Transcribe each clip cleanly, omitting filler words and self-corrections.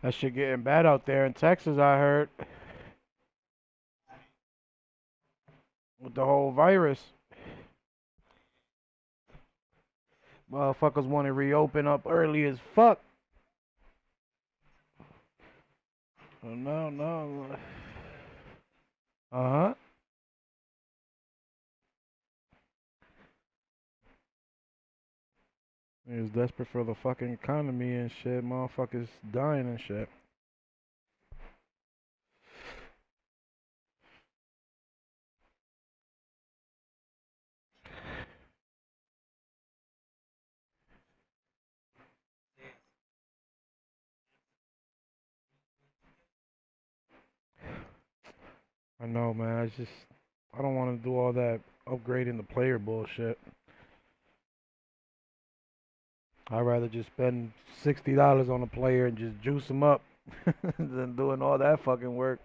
That shit getting bad out there in Texas, I heard, with the whole virus. Motherfuckers want to reopen up early as fuck. No, no. Uh huh. He's desperate for the fucking economy and shit. Motherfuckers dying and shit. I know, man. I don't want to do all that upgrading the player bullshit. I'd rather just spend $60 on a player and just juice them up than doing all that fucking work.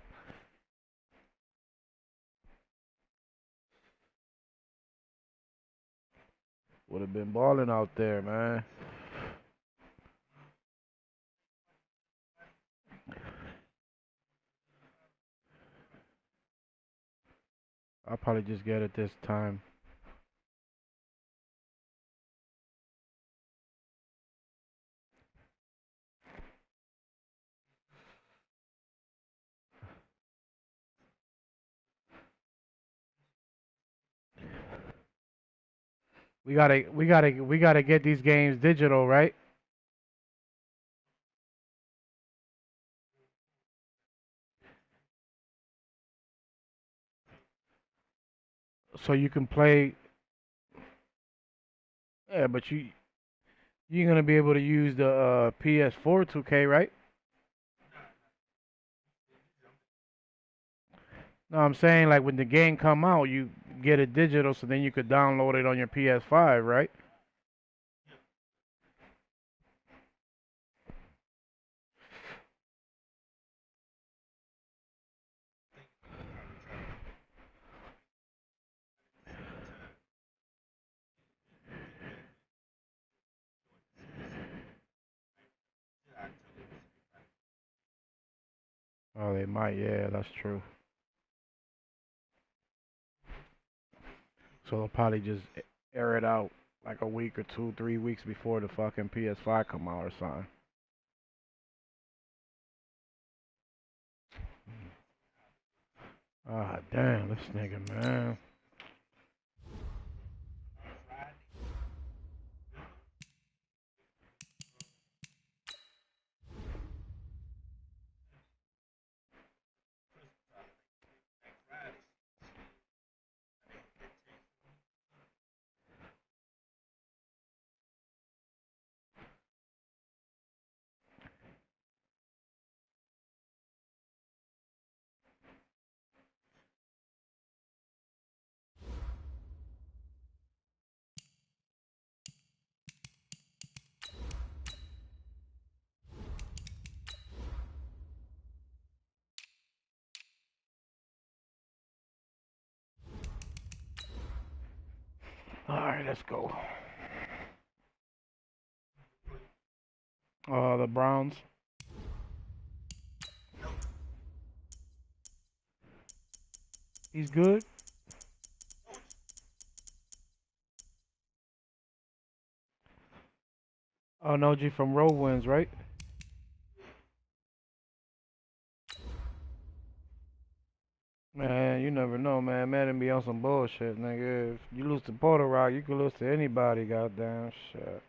Would have been balling out there, man. I'll probably just get it this time. We gotta get these games digital, right? So you can play. Yeah, but you're gonna be able to use the PS4 2K, right? No, I'm saying like when the game come out, you get it digital, so then you could download it on your PS5, right? Oh, they might. Yeah, that's true. So they'll probably just air it out like a week or two, 3 weeks before the fucking PS5 come out or something. Ah, damn, this nigga, man. All right, let's go. The Browns. He's good. Oh no, G from Road Wins, right? Man, you never know, man. Madden be on some bullshit, nigga. If you lose to Porter Rock, you can lose to anybody, goddamn shit.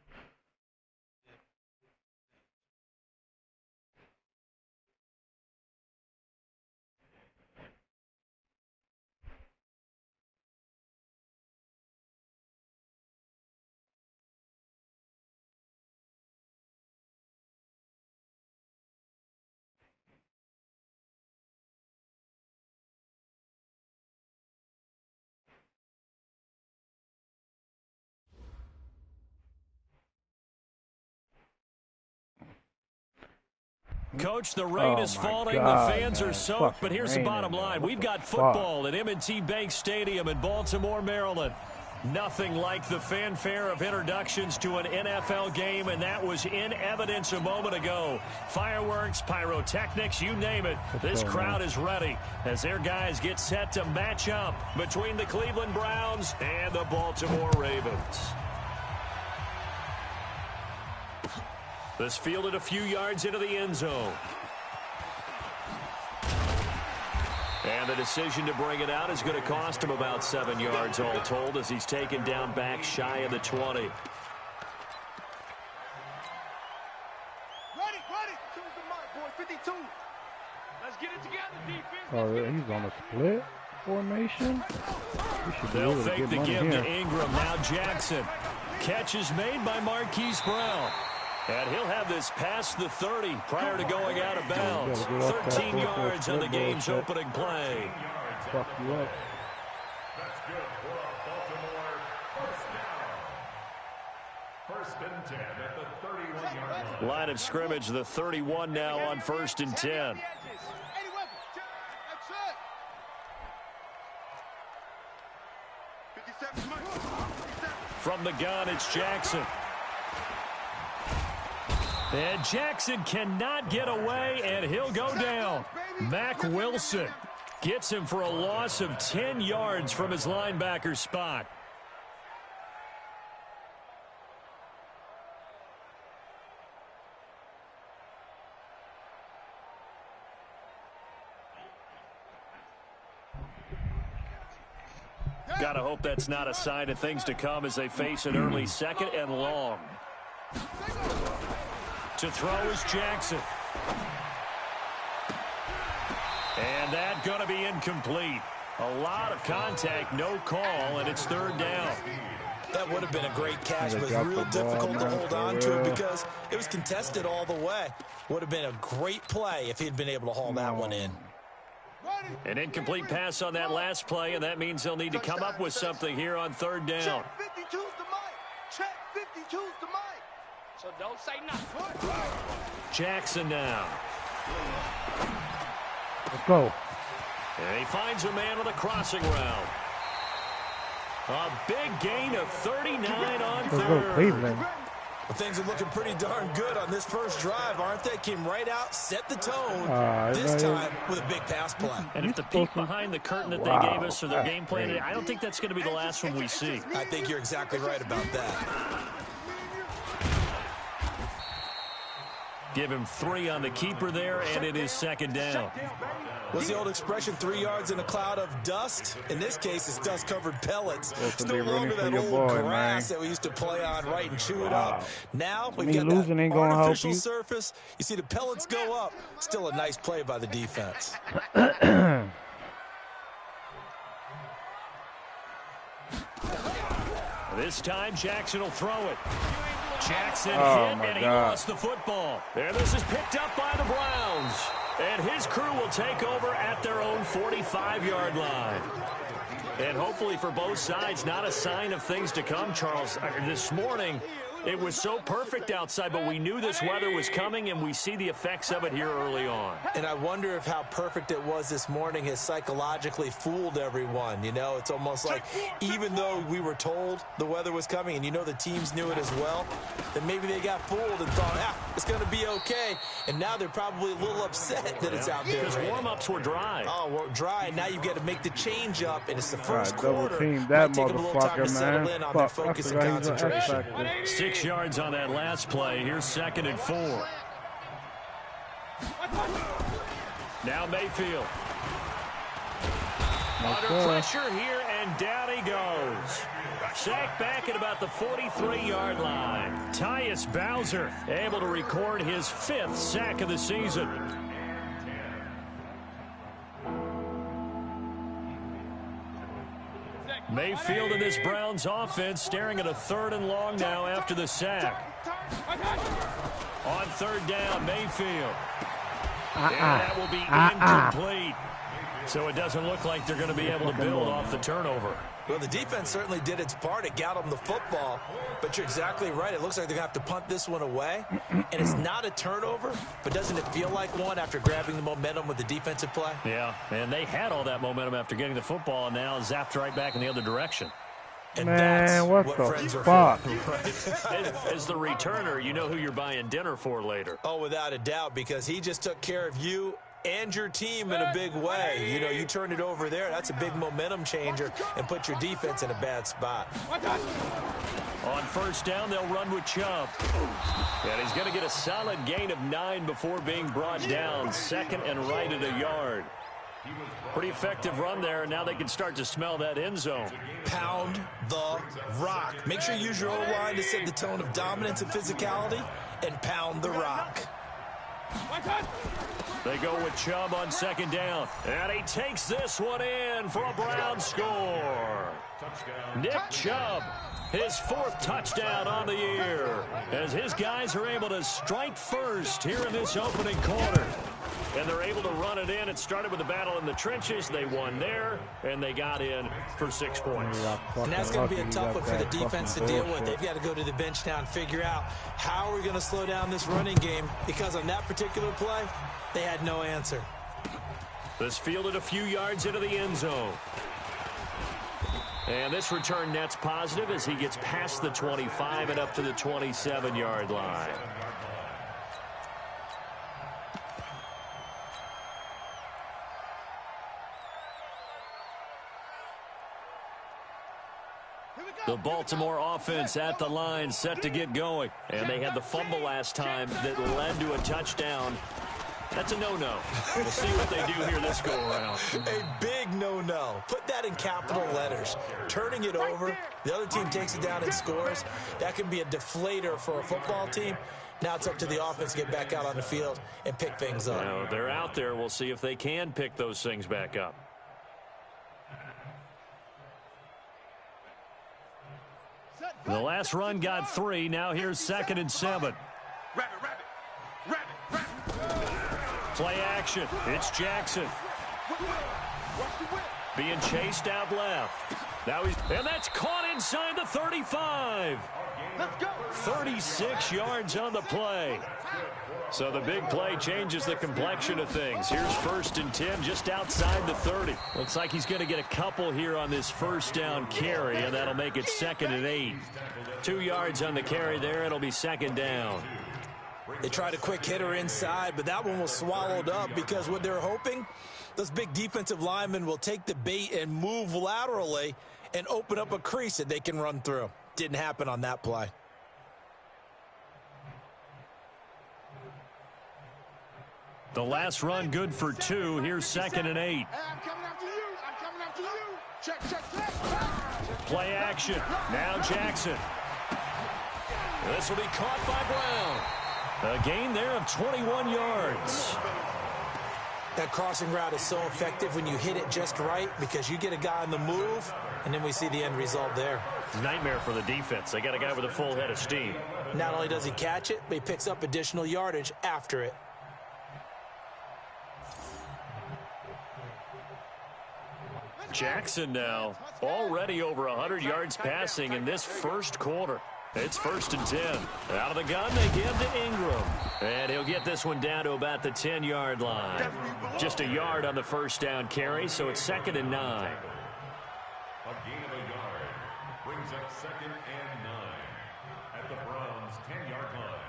Coach, the rain is falling. God, the fans are soaked. But here's the bottom line. We've got football at M&T Bank Stadium in Baltimore, Maryland. Nothing like the fanfare of introductions to an NFL game, and that was in evidence a moment ago. Fireworks, pyrotechnics, you name it. This crowd is ready as their guys get set to match up between the Cleveland Browns and the Baltimore Ravens. This fielded a few yards into the end zone. And the decision to bring it out is going to cost him about 7 yards all told as he's taken down back shy of the 20. Ready. Choose the mark, boy. 52. Let's get it together, defense. Oh, he's on a split formation. They'll fake the give to Ingram. Now Jackson. Catch is made by Marquise Brown. And he'll have this past the 30 prior to going out of bounds. 13 yards on the game's opening play. Fuck you up. That's good for a Baltimore first down. 1st and 10 at the 31-yard line. Line of scrimmage, the 31 now on 1st and 10. From the gun, it's Jackson. And Jackson cannot get away, and he'll go down. Mack Wilson gets him for a loss of 10 yards from his linebacker spot. Gotta hope that's not a sign of things to come as they face an early 2nd and long. To throw is Jackson. And that going to be incomplete. A lot of contact, no call, and it's 3rd down. That would have been a great catch, but it was real difficult to hold on to it because it was contested all the way. Would have been a great play if he had been able to haul that one in. An incomplete pass on that last play, and that means they'll need to come up with something here on 3rd down. Check 52's the mic. Check 52's the mic. So don't say nothing. Jackson now. Let's go. And he finds a man on the crossing route. A big gain of 39 on 3rd. Let's go, Cleveland. Well, things are looking pretty darn good on this first drive, aren't they? Came right out, set the tone, this time with a big pass play. And if the peek behind the curtain that they gave us for their game plan, I don't think that's going to be the last one we see. I think you're exactly right about that. Give him 3 on the keeper there, and it is 2nd down. What's the old expression, 3 yards in a cloud of dust? In this case, it's dust-covered pellets. It's no longer that old grass that we used to play on, right, and chew it up. Now, we've got that artificial surface. You see the pellets go up. Still a nice play by the defense. This time, Jackson will throw it. Jackson hit, and he lost the football. And this is picked up by the Browns. And his crew will take over at their own 45-yard line. And hopefully for both sides, not a sign of things to come, Charles. This morning, it was so perfect outside, but we knew this weather was coming, and we see the effects of it here early on. And I wonder if how perfect it was this morning has psychologically fooled everyone. You know, it's almost like even though we were told the weather was coming, and you know the teams knew it as well, that maybe they got fooled and thought, it's going to be okay. And now they're probably a little upset that it's out there. Because warm-ups were dry. Oh, well, dry. Now you've got to make the change up, and it's the first quarter. Team that might take them a little time to settle in on their Fuck, focus and concentration. 6 yards on that last play. Here's 2nd and 4. Now Mayfield. Under pressure here, and down he goes. Sacked back at about the 43-yard line. Tyus Bowser able to record his 5th sack of the season. Mayfield in this Browns offense staring at a 3rd and long now after the sack. On 3rd down, Mayfield. And that will be incomplete. So it doesn't look like they're going to be able to build off the turnover. Well, the defense certainly did its part. It got them the football. But you're exactly right. It looks like they're going to have to punt this one away. And it's not a turnover, but doesn't it feel like one after grabbing the momentum with the defensive play? Yeah, and they had all that momentum after getting the football and now zapped right back in the other direction. And Man, that's what friends the are fuck? for. As the returner, you know who you're buying dinner for later. Oh, without a doubt, because he just took care of you and your team in a big way. You know, you turn it over there, that's a big momentum changer and put your defense in a bad spot. On first down, they'll run with Chubb. And he's going to get a solid gain of 9 before being brought down. Second and right at a yard. Pretty effective run there, and now they can start to smell that end zone. Pound the rock. Make sure you use your O-line to set the tone of dominance and physicality, and pound the rock. They go with Chubb on second down. And he takes this one in for a Brown score. Nick Chubb, his 4th touchdown on the year, as his guys are able to strike first here in this opening quarter. And they're able to run it in. It started with a battle in the trenches. They won there, and they got in for 6 points. And that's going to be a tough one for the defense to deal with. They've got to go to the bench now and figure out how are we going to slow down this running game, because on that particular play, they had no answer. This fielded a few yards into the end zone. And this return net's positive as he gets past the 25 and up to the 27-yard line. The Baltimore offense at the line, set to get going. And they had the fumble last time that led to a touchdown. That's a no-no. We'll see what they do here this go-around. A big no-no. Put that in capital letters. Turning it over, the other team takes it down and scores. That can be a deflator for a football team. Now it's up to the offense to get back out on the field and pick things up. Now, they're out there. We'll see if they can pick those things back up. The last run got 3. Now here's 2nd and 7. Play action. It's Jackson. Being chased out left. Now and that's caught inside the 35. 36 yards on the play. So the big play changes the complexion of things. Here's 1st and 10 just outside the 30. Looks like he's going to get a couple here on this first down carry, and that'll make it 2nd and 8. 2 yards on the carry there. It'll be 2nd down. They tried a quick hitter inside, but that one was swallowed up because what they're hoping, those big defensive linemen will take the bait and move laterally and open up a crease that they can run through. Didn't happen on that play. The last run good for 2. Here's 2nd and 8. I'm coming after you. I'm coming after you. Check, check, check. Play action. Now Jackson. This will be caught by Brown. A gain there of 21 yards. That crossing route is so effective when you hit it just right because you get a guy on the move, and then we see the end result there. Nightmare for the defense. They got a guy with a full head of steam. Not only does he catch it, but he picks up additional yardage after it. Jackson now already over 100 yards passing in this first quarter. It's 1st and 10. Out of the gun, they give to Ingram. And he'll get this one down to about the 10-yard line. Just a yard on the first down carry, so it's 2nd and 9. A gain of a yard brings up 2nd and 9 at the Browns' 10-yard line.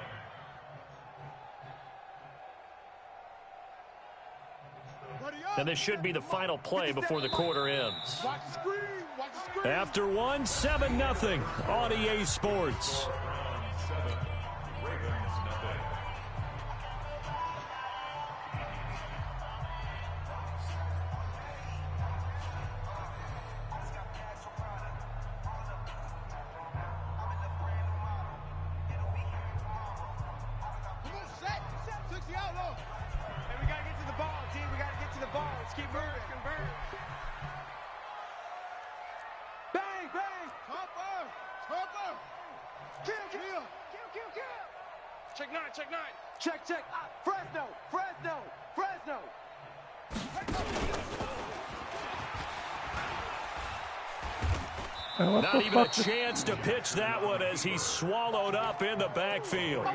And this should be the final play before the quarter ends. Watch the screen. Watch the screen. After 1, 7-0 on EA Sports. Browns 7, Ravens nothing. Come on, set. 60 out low. And we got to get to the ball, team. We got to get to the ball. Let's keep moving. Convert. Bang, bang. Topper. Topper. Kill, kill. Kill, kill, kill. Check 9, check 9. Check, check. Fresno, Fresno, Fresno. Not even a chance to pitch that one as he's swallowed up in the backfield.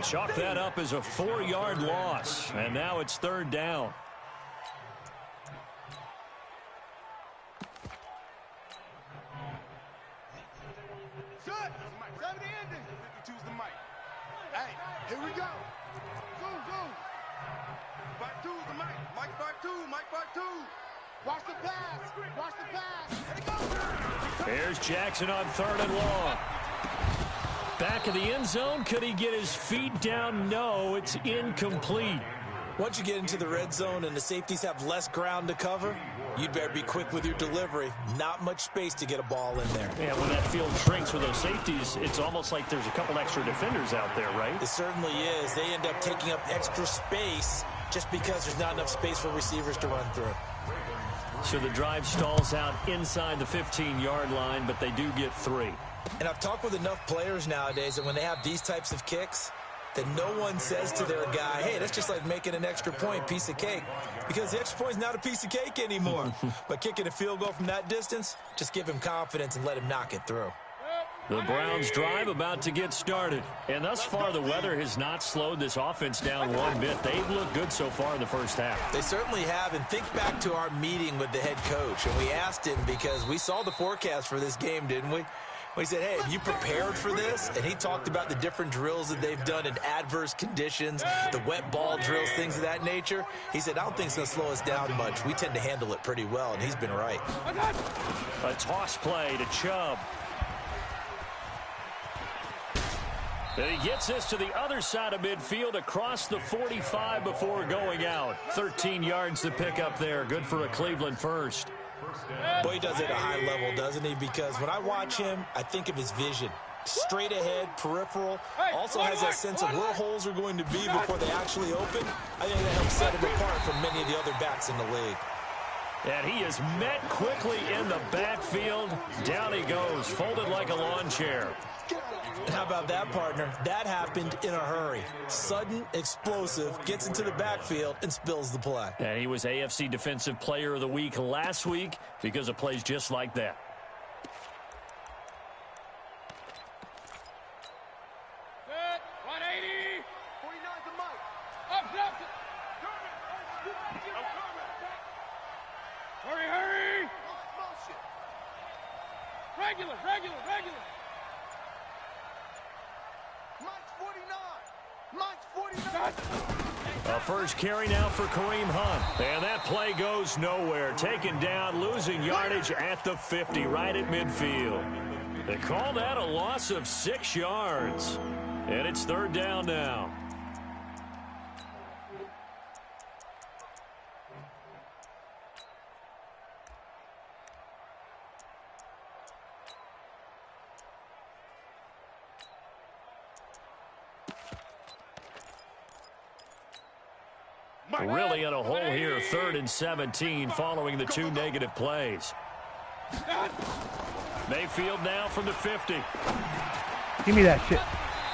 Chalk that up as a 4-yard loss, and now it's 3rd down. Here we go. Zoom. Part 2 is the mic. Mike part 2. Mike part 2. Watch the pass. Watch the pass. Here's Jackson on 3rd and long. Back of the end zone. Could he get his feet down? No, it's incomplete. Once you get into the red zone and the safeties have less ground to cover, you'd better be quick with your delivery. Not much space to get a ball in there. Yeah, when that field shrinks with those safeties, it's almost like there's a couple extra defenders out there, right? It certainly is. They end up taking up extra space just because there's not enough space for receivers to run through. So the drive stalls out inside the 15-yard line, but they do get 3. And I've talked with enough players nowadays that when they have these types of kicks, that no one says to their guy, hey, that's just like making an extra point, piece of cake. Because the extra point is not a piece of cake anymore. But kicking a field goal from that distance, just give him confidence and let him knock it through. The Browns drive about to get started. And thus far, the weather has not slowed this offense down one bit. They've looked good so far in the first half. They certainly have. And think back to our meeting with the head coach. And we asked him, because we saw the forecast for this game, didn't we? We said, hey, have you prepared for this? And he talked about the different drills that they've done in adverse conditions, the wet ball drills, things of that nature. He said, I don't think it's going to slow us down much. We tend to handle it pretty well, and he's been right. A toss play to Chubb. And he gets this to the other side of midfield across the 45 before going out. 13 yards to pick up there. Good for a Cleveland first. Boy, he does it at a high level, doesn't he? Because when I watch him, I think of his vision. Straight ahead, peripheral. Also has that sense of where holes are going to be before they actually open. I think that helps set him apart from many of the other backs in the league. And he is met quickly in the backfield. Down he goes, folded like a lawn chair. How about that, partner? That happened in a hurry. Sudden, explosive, gets into the backfield, and spills the play. And he was AFC Defensive Player of the Week last week because of plays just like that. Good. 180. 49's the mic. Up, left. Hurry. Regular. Mike's 49. A first carry now for Kareem Hunt. And that play goes nowhere. Taken down, losing yardage at the 50, right at midfield. They call that a loss of 6 yards. And it's 3rd down now. Really in a hole here, 3rd and 17 following the 2 negative plays. Mayfield now from the 50. Give me that shit.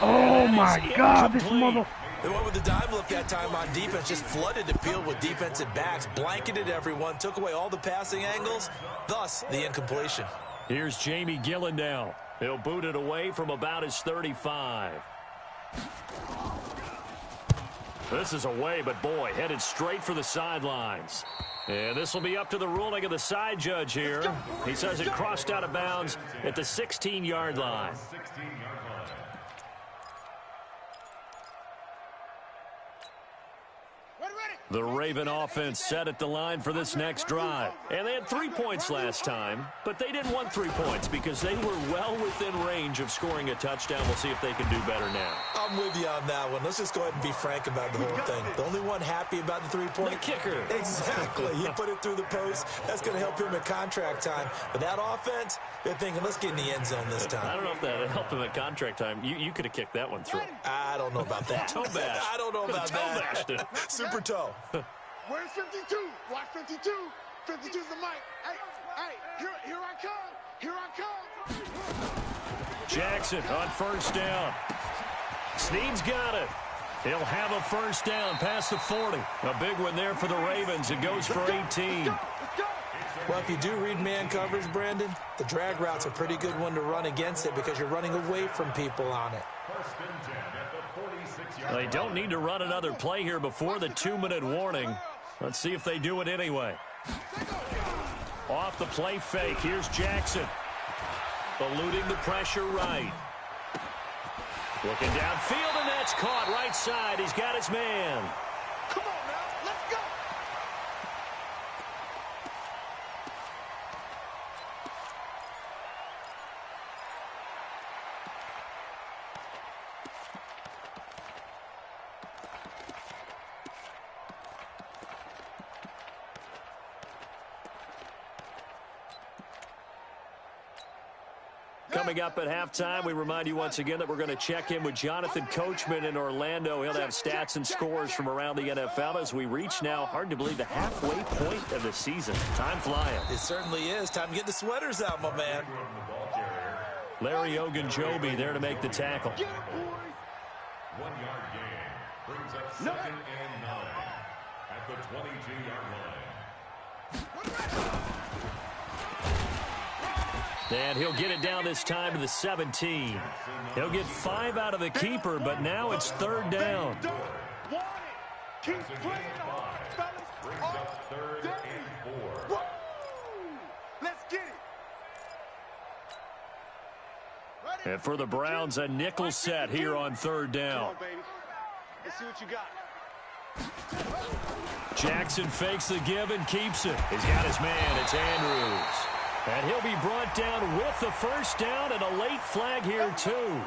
Oh, my God, this mother... They went with the dime look that time on defense, just flooded the field with defensive backs, blanketed everyone, took away all the passing angles, thus the incompletion. Here's Jamie Gillen now. He'll boot it away from about his 35. This is away, but boy, headed straight for the sidelines. And this will be up to the ruling of the side judge here. He says it crossed out of bounds at the 16-yard line. The Raven offense set at the line for this next drive. And they had 3 points last time, but they didn't want 3 points because they were well within range of scoring a touchdown. We'll see if they can do better now. I'm with you on that one. Let's just go ahead and be frank about the whole thing. The only one happy about the 3-point? The kicker. Exactly. He put it through the post. That's going to help him at contract time. But that offense, they're thinking, let's get in the end zone this time. I don't know if that helped him at contract time. You could have kicked that one through. I don't know about that. Toe bash. I don't know about that. Toe bashed. Super toe. Where's 52? Watch 52. 52's the mic. Hey, here I come. Jackson on first down. Snead's got it. He'll have a first down past the 40. A big one there for the Ravens. It goes for 18. Well, if you do read man coverage, Brandon, the drag route's a pretty good one to run against it because you're running away from people on it. They don't need to run another play here before the 2-minute warning. Let's see if they do it anyway. Off the play fake, here's Jackson. Eluding the pressure right. Looking downfield, and that's caught right side. He's got his man. Come on now, let's go. Coming up at halftime, we remind you once again that we're going to check in with Jonathan Coachman in Orlando. He'll have stats and scores from around the NFL as we reach now, hard to believe, the halfway point of the season. Time flying. It certainly is. Time to get the sweaters out, my man. Larry Ogunjobi there to make the tackle. 1 yard gain brings up 2nd and 9 at the 22-yard line. And he'll get it down this time to the 17. He'll get 5 out of the keeper, but now it's 3rd down. Keep playing on, fellas. Brings up 3rd and 4. Let's get it. And for the Browns, a nickel set here on 3rd down. Come on, baby. Let's see what you got. Jackson fakes the give and keeps it. He's got his man. It's Andrews. And he'll be brought down with the 1st down and a late flag here, too.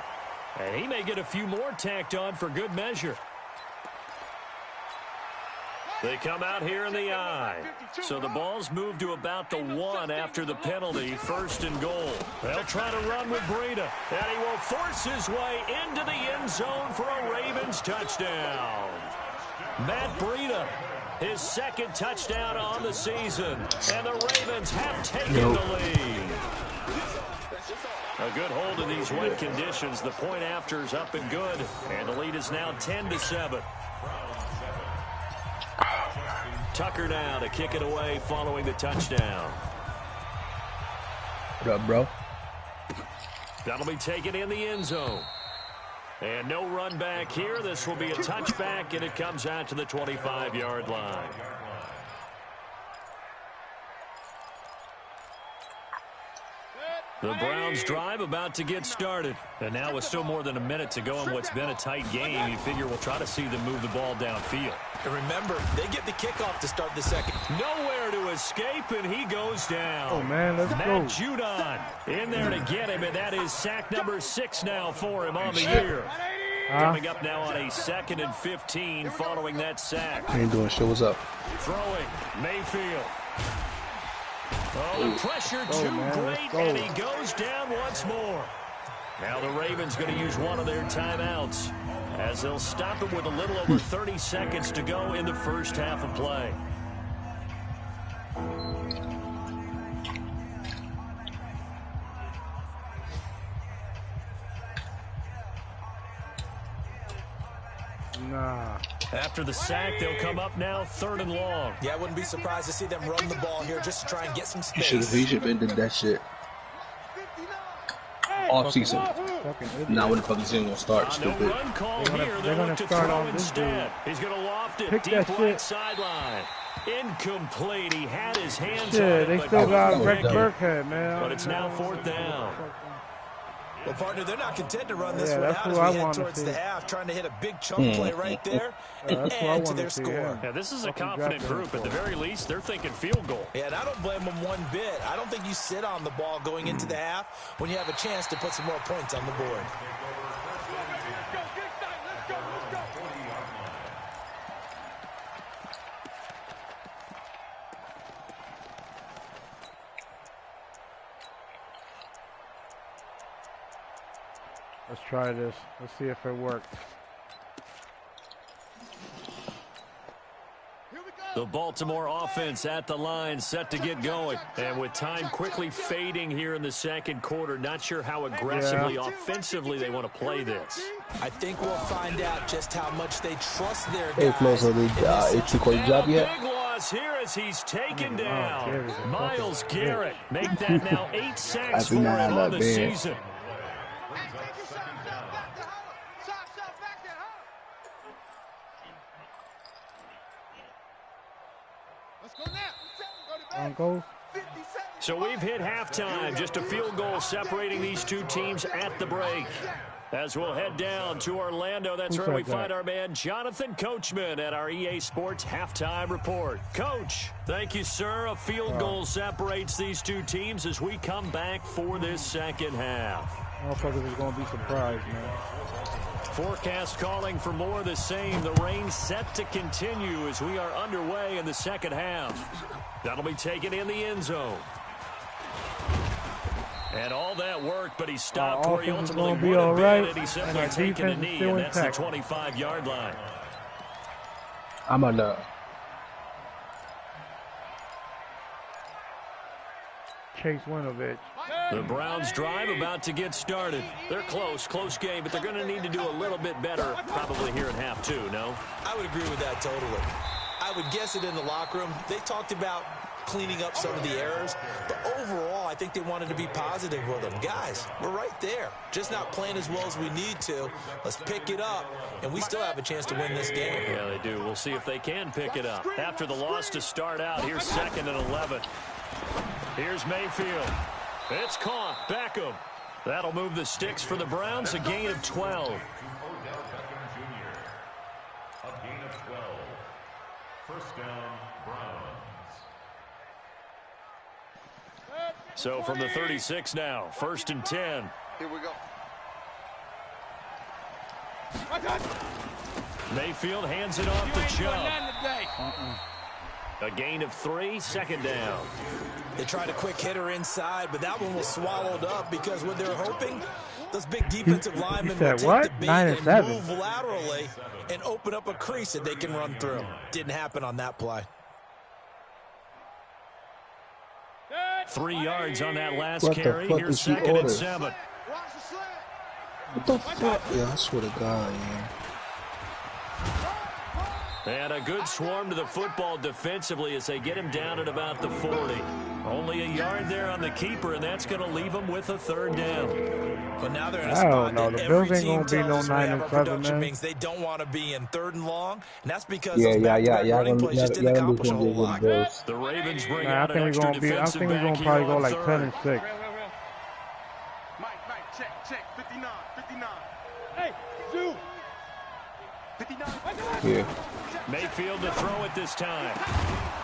And he may get a few more tacked on for good measure. They come out here in the I. So the ball's moved to about the 1 after the penalty, 1st and goal. They'll try to run with Breida. And he will force his way into the end zone for a Ravens touchdown. Matt Breida, his 2nd touchdown on the season. And the Ravens have taken the lead. A good hold of these wet conditions. The point after's up and good. And the lead is now 10-7. Tucker now to kick it away following the touchdown. What up, bro? That'll be taken in the end zone. And no run back here. This will be a touchback, and it comes out to the 25-yard line. The Browns drive about to get started. And now with still more than a minute to go in what's been a tight game, you figure we'll try to see them move the ball downfield. And remember, they get the kickoff to start the 2nd. Nowhere to escape, and he goes down. Oh, man, let's Matt go. Judon in there to get him, and that is sack number 6 now for him on the year. Coming up now on a 2nd and 15 following that sack. I ain't doing shit. What's up? Throwing, Mayfield. Oh, the pressure too great, and he goes down once more. Now the Ravens going to use one of their timeouts as they'll stop it with a little over 30 seconds to go in the 1st half of play. Nah. After the sack, they'll come up now 3rd and long. Yeah, I wouldn't be surprised to see them run the ball here just to try and get some space. He should have been did that shit off season. Now when the fucking season gonna start, stupid. No run call here. They're going to start throw on this instead. dude. He's going to loft it Pick deep that right shit. sideline. Incomplete. He had his hands on Shit, it, they but still got couldn't Greg pick it. Burkhead, man. But it's now 4th down. Well, partner, they're not content to run this Yeah, one that's out who as I we head wanna towards see. the half, trying to hit a big chunk play right there and that's who I add to wanna their see, score. yeah. Yeah, this is a Fucking confident draft group. him At the for it. very least, they're thinking field goal. Yeah, and I don't blame them one bit. I don't think you sit on the ball going into the half when you have a chance to put some more points on the board. Let's try this. Let's see if it works. The Baltimore offense at the line, set to get going. And with time quickly fading here in the 2nd quarter, not sure how aggressively, offensively they want to play this. I think we'll find out just how much they trust their Hey, guys. Flo, so the 2-quarter job yet? Big one across here as he's taken down. Myles Garrett make that now 8 sacks for him on the season. So we've hit halftime, just a field goal separating these two teams at the break. As we'll head down to Orlando, that's where we find our man Jonathan Coachman at our EA Sports Halftime Report. Coach, thank you, sir. A field goal separates these two teams as we come back for this second half. Motherfuckers is going to be surprised, man. Forecast calling for more of the same. The rain set to continue as we are underway in the second half. That'll be taken in the end zone. And all that work, but he stopped where he ultimately would have been, and he simply taken a knee, and that's the 25-yard line. I'm on the... Chase Winovich. The Browns drive about to get started. They're close game, but they're going to need to do a little bit better probably here in half two, no? I would agree with that totally. I would guess it in the locker room. They talked about cleaning up some of the errors, but overall, I think they wanted to be positive with them. Guys, we're right there. Just not playing as well as we need to. Let's pick it up, and we still have a chance to win this game. Yeah, they do. We'll see if they can pick it up. After the loss to start out, here's 2nd and 11. Here's Mayfield. It's caught. Beckham. That'll move the sticks for the Browns, a gain of 12. A gain of 12. First down, Browns. So from the 36 now, 1st and 10. Here we go. Mayfield hands it off to Chubb. A gain of 3, 2nd down. They tried a quick hitter inside, but that one was swallowed up because what they're hoping, those big defensive linemen will take the beat and move laterally and open up a crease that they can run through. Didn't happen on that play. 3 yards on that last carry. Here's 2nd and 7. What the fuck? Yeah, I swear to God, man. And a good swarm to the football defensively as they get him down at about the 40. Only a yard there on the keeper, and that's going to leave him with a 3rd down. But now they're in a spot that every team tells us we have our production means they don't want to be in 3rd and long, and that's because those back-to-back running plays just didn't accomplish a whole lot. The Ravens bring out an extra defensive back here. I think we're going to probably go like 10 and 6. Mike, check, 59. Hey, Zoo. 59. Yeah. Mayfield to throw it this time.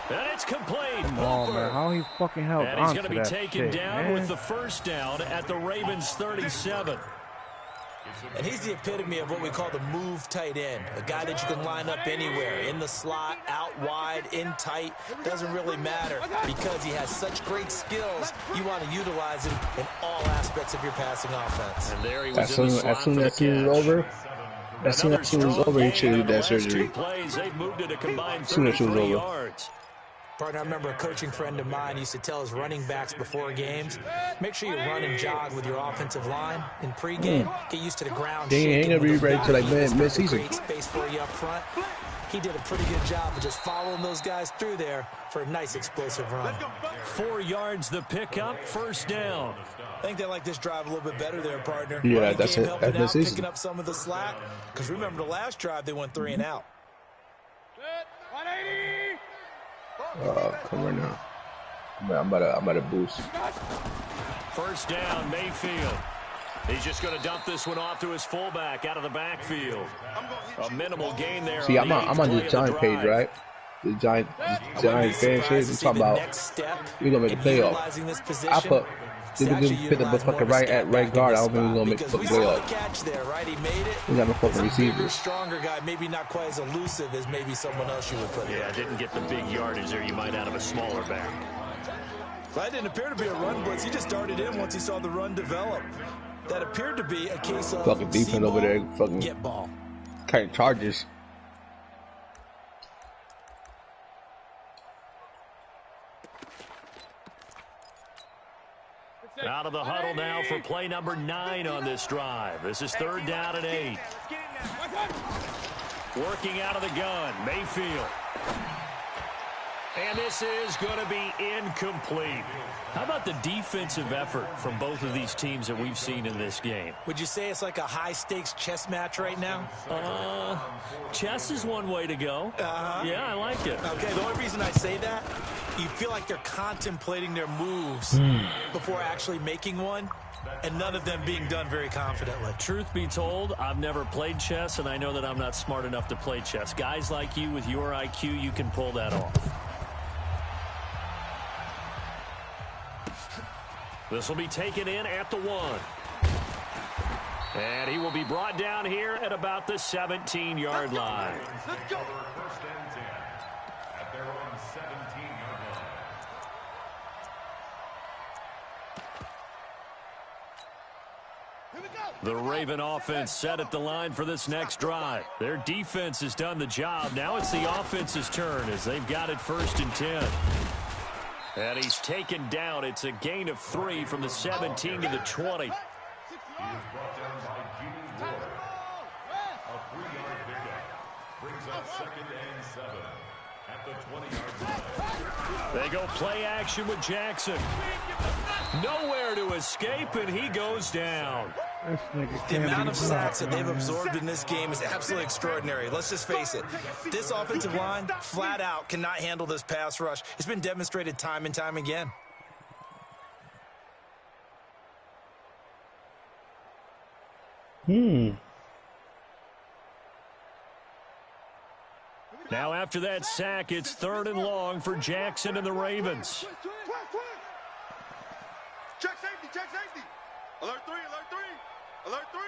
And it's complete. Come on, man. How he fucking held on to that. And he's going to be taken down with the 1st down at the Ravens 37. And he's the epitome of what we call the move tight end. A guy that you can line up anywhere, in the slot, out wide, in tight. Doesn't really matter because he has such great skills. You want to utilize him in all aspects of your passing offense. And there he was in the slot for the catch. As soon as he was over, he should do that surgery. Plays, they've moved it a combined 33 yards. Partner, I remember a coaching friend of mine used to tell his running backs before games, make sure you run and jog with your offensive line in pregame. Get used to the ground. They ain't gonna be ready to like mid-season. Great space for you up front. He did a pretty good job of just following those guys through there for a nice explosive run. 4 yards the pickup, 1st down. I think they like this drive a little bit better there, partner. Yeah, that's it. That's the season. Picking up some of the slack. Because remember the last drive, they went 3 and out. Come on now. I'm about to boost. 1st down, Mayfield. He's just going to dump this one off to his fullback out of the backfield. A minimal gain there. See, I'm on the Giant page, right? The Giant fan shit. We're talking about we're gonna make the playoff. I put they put the fucking right guard. I don't think we're gonna make the playoff. We got no fucking receivers. Stronger guy, maybe not quite as elusive as maybe someone else you would put. Yeah, didn't get the big yardage there. You might out of a smaller back. That didn't appear to be a run blitz. He just darted in once he saw the run develop. That appeared to be a case of fucking defense over there. Fucking get ball. Kind of charges. Out of the huddle now for play number 9 on this drive. This is 3rd down and 8. Working out of the gun, Mayfield. And this is going to be incomplete. How about the defensive effort from both of these teams that we've seen in this game? Would you say it's like a high-stakes chess match right now? Chess is one way to go. Yeah, I like it. Okay, the only reason I say that, you feel like they're contemplating their moves before actually making one, and none of them being done very confidently. Truth be told, I've never played chess, and I know that I'm not smart enough to play chess. Guys like you with your IQ, you can pull that off. This will be taken in at the 1. And he will be brought down here at about the 17-yard line. Let's go. First and 10 at their own 17-yard line. The Raven offense set at the line for this next drive. Their defense has done the job. Now it's the offense's turn as they've got it 1st and 10. And he's taken down. It's a gain of 3 from the 17 to the 20. He is brought down by Jimmy Ward. A 3-yard pickup brings up 2nd and 7 at the 20-yard line. They go play action with Jackson. Nowhere to escape, and he goes down. The amount of sacks that they've absorbed in this game is absolutely extraordinary. Let's just face it. This offensive line, flat out, cannot handle this pass rush. It's been demonstrated time and time again. Now after that sack, it's 3rd and long for Jackson and the Ravens. Check safety, check safety. Alert 3, alert 3. Alert 3.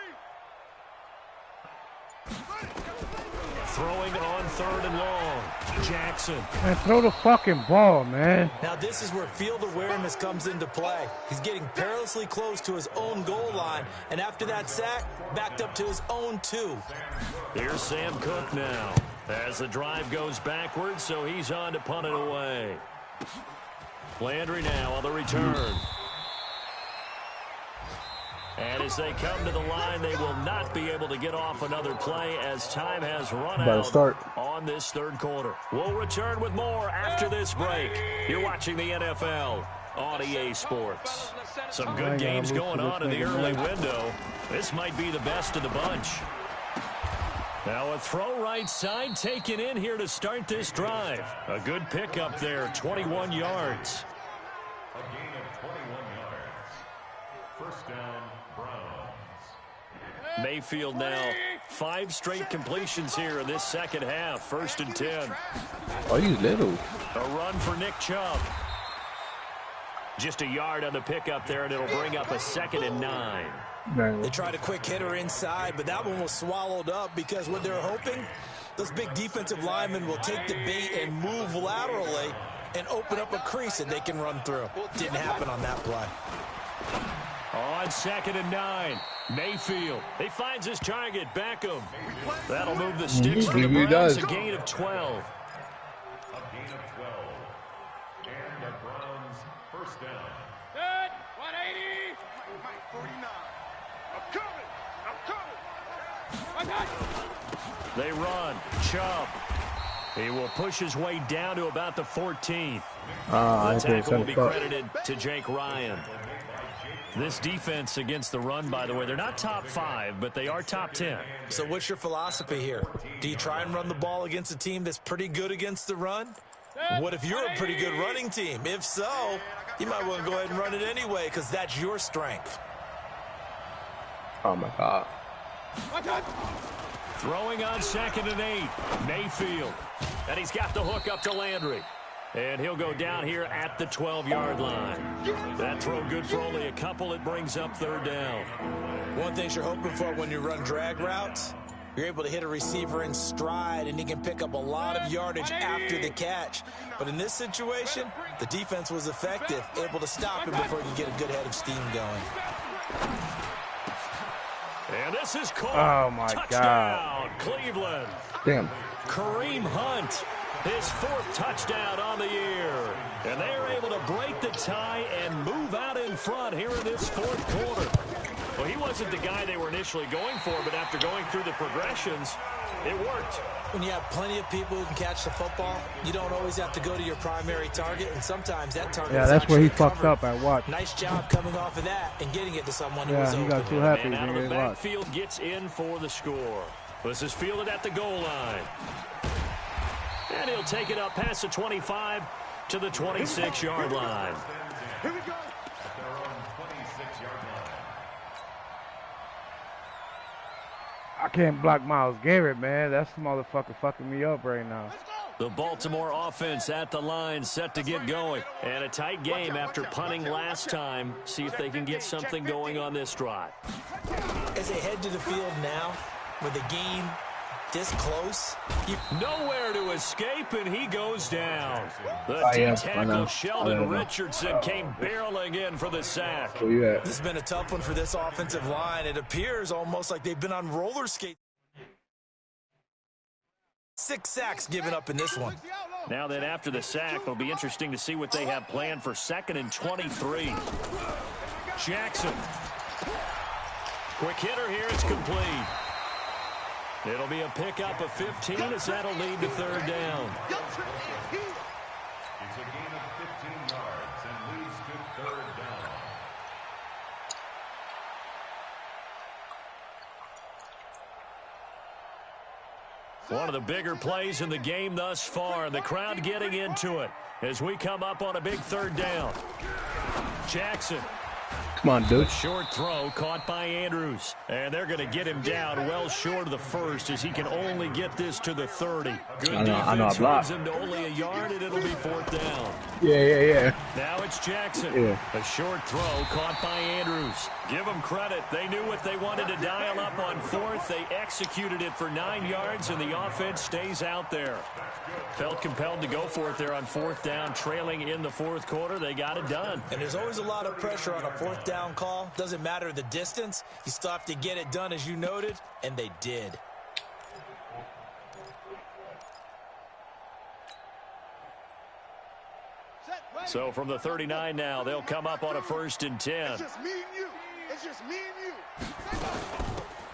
Throwing on 3rd and long. Jackson. Man, throw the fucking ball, man. Now this is where field awareness comes into play. He's getting perilously close to his own goal line, and after that sack, backed up to his own 2. Here's Sam Cook now as the drive goes backwards, so he's on to punt it away. Landry now on the return. And as they come to the line, they will not be able to get off another play as time has run out on this 3rd quarter. We'll return with more after this break. You're watching the NFL on EA Sports. Some good games going on in the early window. This might be the best of the bunch. Now a throw right side taken in here to start this drive. A good pickup there, 21 yards. A gain of 21 yards. First down, Browns. Mayfield now 5 straight completions here in this second half. 1st and 10. Oh, he's little. A run for Nick Chubb. Just a yard on the pickup there, and it'll bring up a 2nd and 9. They tried a quick hitter inside, but that one was swallowed up because what they're hoping, those big defensive linemen will take the bait and move laterally and open up a crease that they can run through. Didn't happen on that play. On 2nd and 9, Mayfield. He finds his target, Beckham. That'll move the sticks for the Browns, a gain of 12. A gain of 12. And the Browns first down. Good. 180. Mike 49. I'm coming. I'm coming. I got you. They run. Chubb. He will push his way down to about the 14th. The tackle will be credited to Jake Ryan. This defense against the run, by the way, they're not top 5, but they are top 10. So what's your philosophy here? Do you try and run the ball against a team that's pretty good against the run? What if you're a pretty good running team? If so, you might want to go ahead and run it anyway because that's your strength. Oh, my God. Throwing on 2nd and 8, Mayfield. And he's got the hook up to Landry. And he'll go down here at the 12-yard line. That throw good for only a couple. It brings up 3rd down. One thing you're hoping for when you run drag routes, you're able to hit a receiver in stride, and he can pick up a lot of yardage after the catch. But in this situation, the defense was effective, able to stop him before he could get a good head of steam going. And this is caught. Oh, my Touchdown, God. Cleveland. Damn. Kareem Hunt, his 4th touchdown on the year. And they're able to break the tie and move out in front here in this 4th quarter. Well, he wasn't the guy they were initially going for, but after going through the progressions, It worked. When you have plenty of people who can catch the football, you don't always have to go to your primary target, and sometimes that target is that's where he actually fucked up at watch. Nice job coming off of that and getting it to someone who was he open. got too happy. And out of the backfield gets in for the score. This is fielded at the goal line. And he'll take it up past the 25 to the 26-yard line. Here we go. At their own 26-yard line. I can't block Myles Garrett, man. That's the motherfucker fucking me up right now. The Baltimore offense at the line, set to get going. And a tight game after punting last time. See if they can get something going on this drive. As they head to the field now, with the game this close. Nowhere to escape, and he goes down. The D-tackle Sheldon Richardson came barreling in for the sack. This has been a tough one for this offensive line. It appears almost like they've been on roller skates. 6 sacks given up in this one. Now then, after the sack, it'll be interesting to see what they have planned for 2nd and 23. Jackson. Quick hitter here, it's complete. It'll be a pickup of 15 as that'll lead to 3rd down. It's a gain of 15 yards and leads to 3rd down. One of the bigger plays in the game thus far. The crowd getting into it as we come up on a big 3rd down. Jackson. Come on, dude. Short throw caught by Andrews. And they're going to get him down well short of the 1st as he can only get this to the 30. Good defense turns him to only a yard, and it'll be 4th down. Yeah. Now it's Jackson. Yeah. A short throw caught by Andrews. Give them credit. They knew what they wanted to dial up on 4th. They executed it for 9 yards, and the offense stays out there. Felt compelled to go for it there on 4th down, trailing in the 4th quarter. They got it done. And there's always a lot of pressure on a 4th down call. Doesn't matter the distance. You still have to get it done, as you noted, and they did. So from the 39 now, they'll come up on a 1st and 10. It's just me and you. It's just me and you.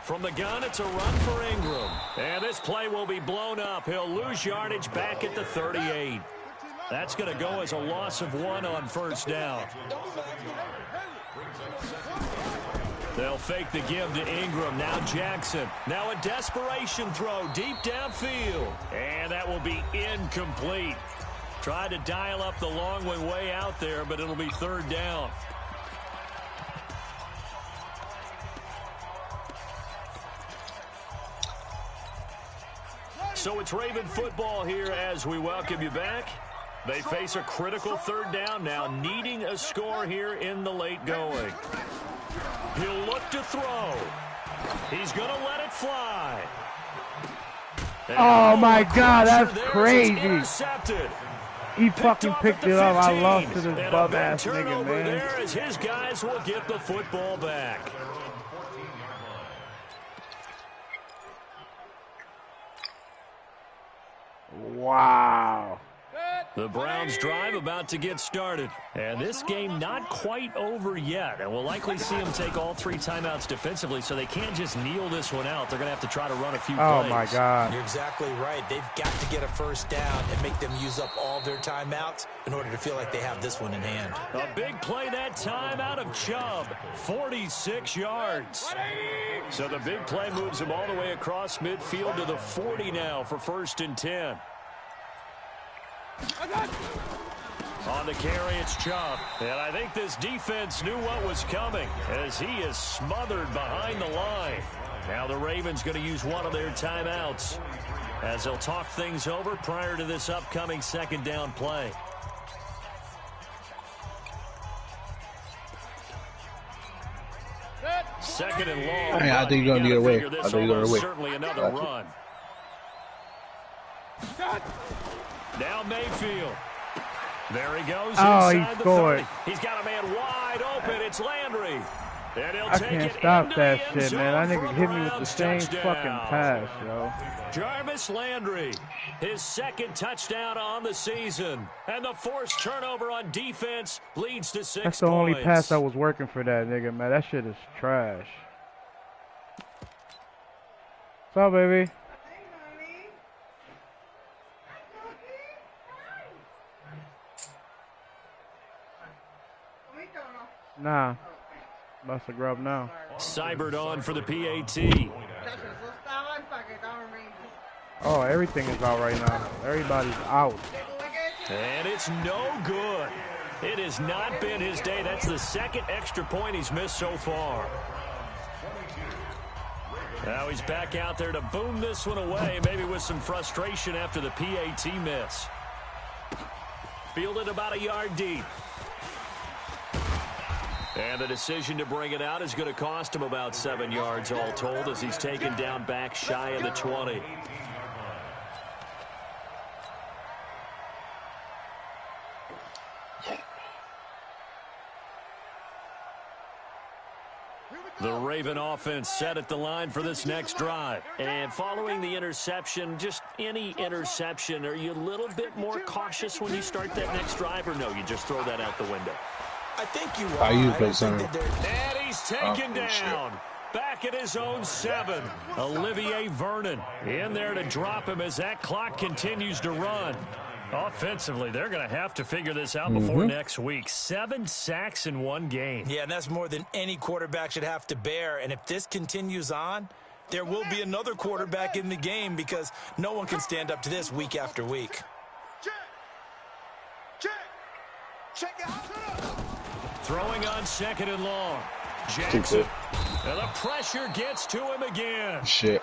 From the gun, it's a run for Ingram. And this play will be blown up. He'll lose yardage back at the 38. That's going to go as a loss of 1 on 1st down. They'll fake the give to Ingram. Now Jackson. Now a desperation throw deep downfield. And that will be incomplete. Tried to dial up the long one way out there, but it'll be 3rd down. So it's Raven football here as we welcome you back. They face a critical 3rd down now, needing a score here in the late going. He'll look to throw. He's going to let it fly. Oh my God, that's crazy. Intercepted. He fucking picked it up. I lost to this bum ass nigga, man. There as his guys will get the football back. Wow. The Browns drive about to get started. And this game not quite over yet. And we'll likely see them take all 3 timeouts defensively, so they can't just kneel this one out. They're going to have to try to run a few plays. Oh, my God. You're exactly right. They've got to get a 1st down and make them use up all their timeouts in order to feel like they have this one in hand. A big play that time out of Chubb. 46 yards. So the big play moves him all the way across midfield to the 40 now for 1st and 10. On the carry, it's Chubb. And I think this defense knew what was coming as he is smothered behind the line. Now the Ravens going to use one of their timeouts as they'll talk things over prior to this upcoming 2nd down play. Second and long. I think you're going to get away. I think you're going to win. Certainly another run. Now Mayfield. There he goes. Oh, inside he scored. The 30. He's got a man wide open. It's Landry. And he'll I take can't it stop into that the shit, end man. That zone nigga for hit a me with the Browns same touchdown. fucking pass, yo. Jarvis Landry, his 2nd touchdown on the season. And the forced turnover on defense leads to 6 points. That's the only pass that was working for that nigga, man. That shit is trash. What's up, baby? Nah. Must have grubbed now. Cybered on for the PAT. Oh, everything is out right now. Everybody's out. And it's no good. It has not been his day. That's the second extra point he's missed so far. Now he's back out there to boom this one away, maybe with some frustration after the PAT miss. Fielded about a yard deep. And the decision to bring it out is going to cost him about 7 yards all told as he's taken down back shy of the 20. The Raven offense set at the line for this next drive. And following the interception, just any interception, are you a little bit more cautious when you start that next drive, or no, you just throw that out the window? I think you are. And he's taken down. Back at his own 7. Olivier Vernon in there to drop him as that clock continues to run. Offensively, they're going to have to figure this out before next week. 7 sacks in one game. Yeah, and that's more than any quarterback should have to bear. And if this continues on, there will be another quarterback in the game because no one can stand up to this week after week. Throwing on 2nd and long. Jackson. And the pressure gets to him again. Shit.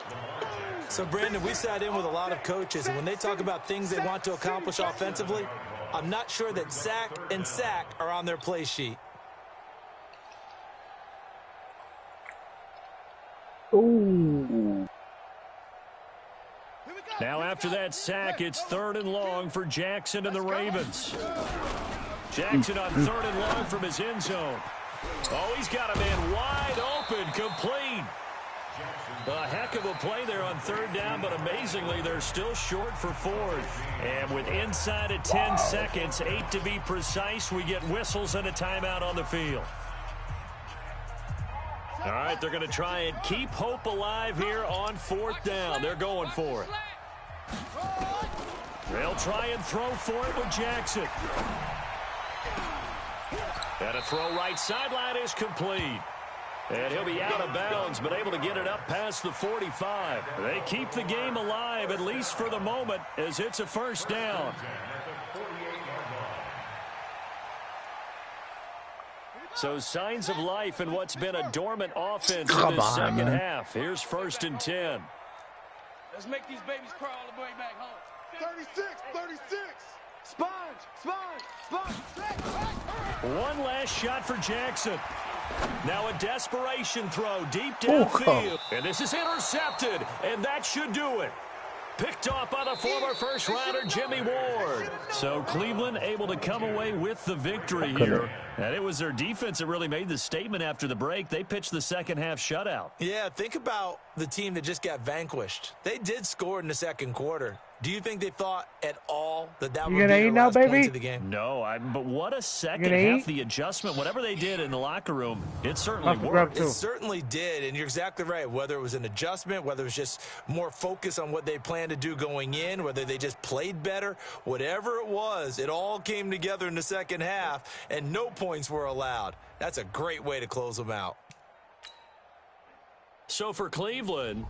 So, Brandon, we sat in with a lot of coaches, and when they talk about things they want to accomplish offensively, I'm not sure that sack and sack are on their play sheet. Ooh. Now after that sack, it's 3rd and long for Jackson and the Ravens. Jackson on 3rd and long from his end zone. Oh, he's got a man wide open, complete. A heck of a play there on 3rd down, but amazingly, they're still short for 4th. And with inside of 10 seconds, 8 to be precise, we get whistles and a timeout on the field. All right, they're going to try and keep hope alive here on 4th down. They're going for it. They'll try and throw for it with Jackson. And a throw right sideline is complete. And he'll be out of bounds, but able to get it up past the 45. They keep the game alive, at least for the moment, as it's a 1st down. So signs of life in what's been a dormant offense in this second half. Here's 1st and 10. Let's make these babies crawl all the way back home. 36, 36. Sponge, sponge, sponge. One last shot for Jackson. Now a desperation throw deep downfield. And this is intercepted, and that should do it. Picked off by the former first-rounder Jimmy Ward. So Cleveland able to come away with the victory here. And it was their defense that really made the statement after the break. They pitched the second-half shutout. Yeah, think about the team that just got vanquished. They did score in the second quarter. Do you think they thought at all that would be the last points of the game? No, but what a second half. The adjustment, whatever they did in the locker room, it certainly worked. It certainly did, and you're exactly right. Whether it was an adjustment, whether it was just more focus on what they planned to do going in, whether they just played better, whatever it was, it all came together in the second half, and no points were allowed. That's a great way to close them out. So for Cleveland,